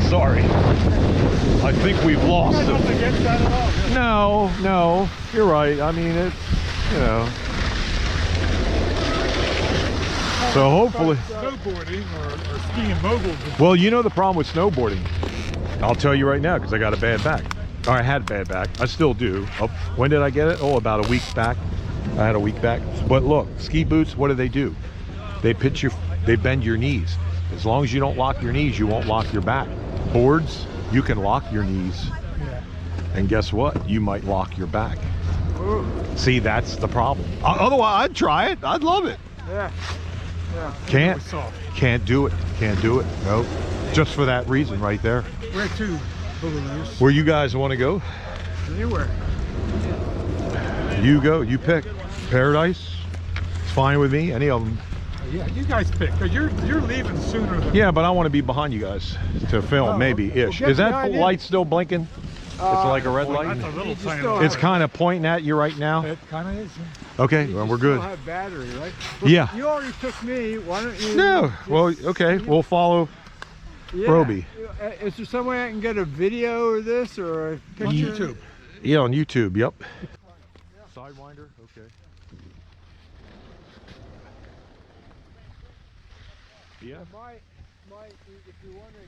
Sorry. I think we've lost him. Nothing against that at all. No, you're right. I mean, it's, you know. So hopefully. Snowboarding or skiing moguls. Well, you know the problem with snowboarding. I'll tell you right now because I got a bad back. Or I had a bad back. I still do. Oh, when did I get it? Oh, about a week back. I had a week back. But look, ski boots, what do? They pitch you, they bend your knees. As long as you don't lock your knees, you won't lock your back. Boards, you can lock your knees. Yeah. And guess what? You might lock your back. Ooh. See, that's the problem. Otherwise, I'd try it. I'd love it. Yeah. Yeah. Can't do it. Can't do it. Nope. Just for that reason right there. Where to, Boogaloo? Where you guys want to go? Anywhere. You go. You pick. Paradise. It's fine with me. Any of them. Yeah, you guys pick, because you're leaving sooner than... Yeah, but I want to be behind you guys to film, maybe-ish. Is that light still blinking? It's like a red light? That's a little tiny. It's kind of pointing at you right now? It kind of is. Okay, well, we're good. You still have battery, right? Well, yeah. You already took me. Why don't you... No. Well, okay. We'll follow Roby. Is there some way I can get a video of this or a picture? On YouTube. Yeah, on YouTube, yep. Sidewinder, okay. Yeah. If you want to...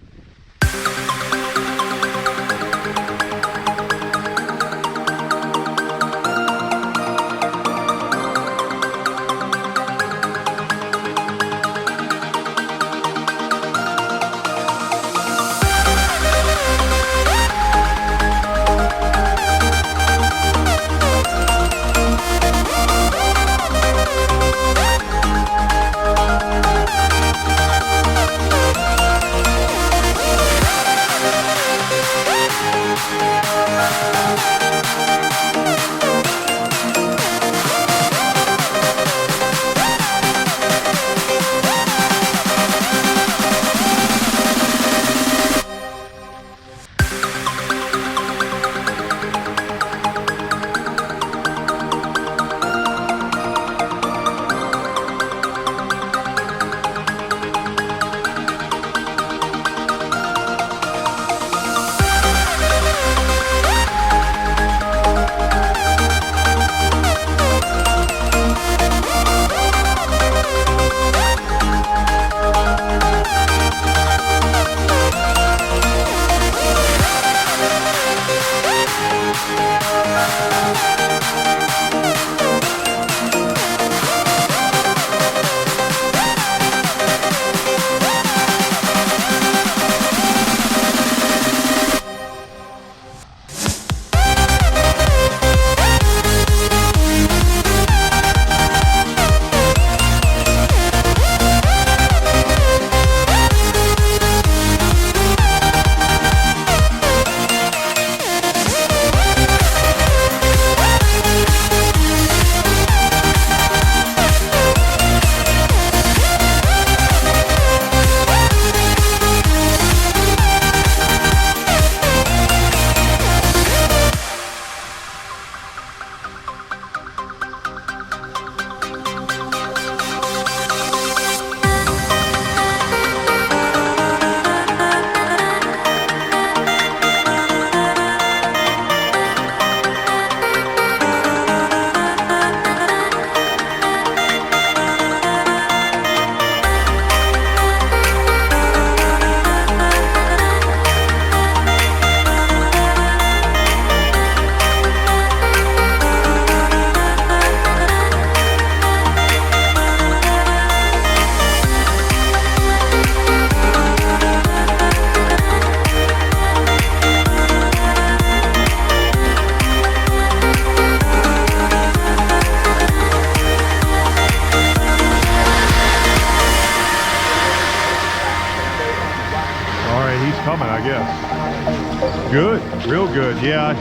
coming, I guess. Good, real good, yeah.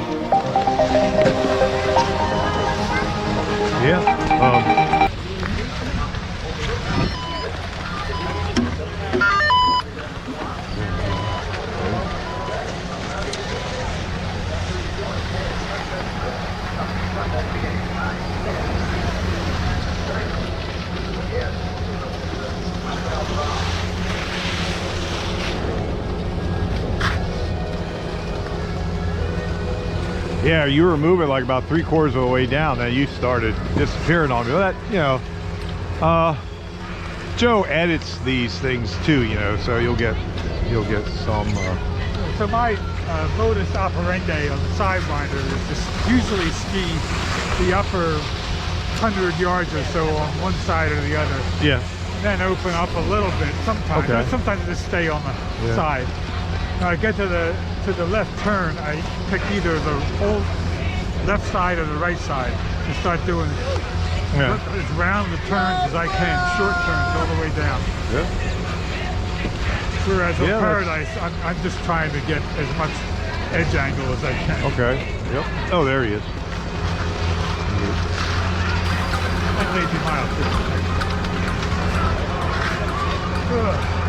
Yeah. Yeah, you were moving like about 3/4 of the way down, then you started disappearing on me. Well, that, you know, Joe edits these things too, you know, so you'll get some. So my modus operandi on the Sidewinder is just usually ski the upper 100 yards or so on one side or the other. Yeah. Then open up a little bit sometimes. Okay. Sometimes just stay on the side. When I get to the left turn, I pick either the whole left side or the right side and start doing as round the turns as I can, short turns all the way down. Yeah. Whereas on Paradise, I'm just trying to get as much edge angle as I can. Okay. Yep. Oh, there he is. And Lazy Mile too. Good.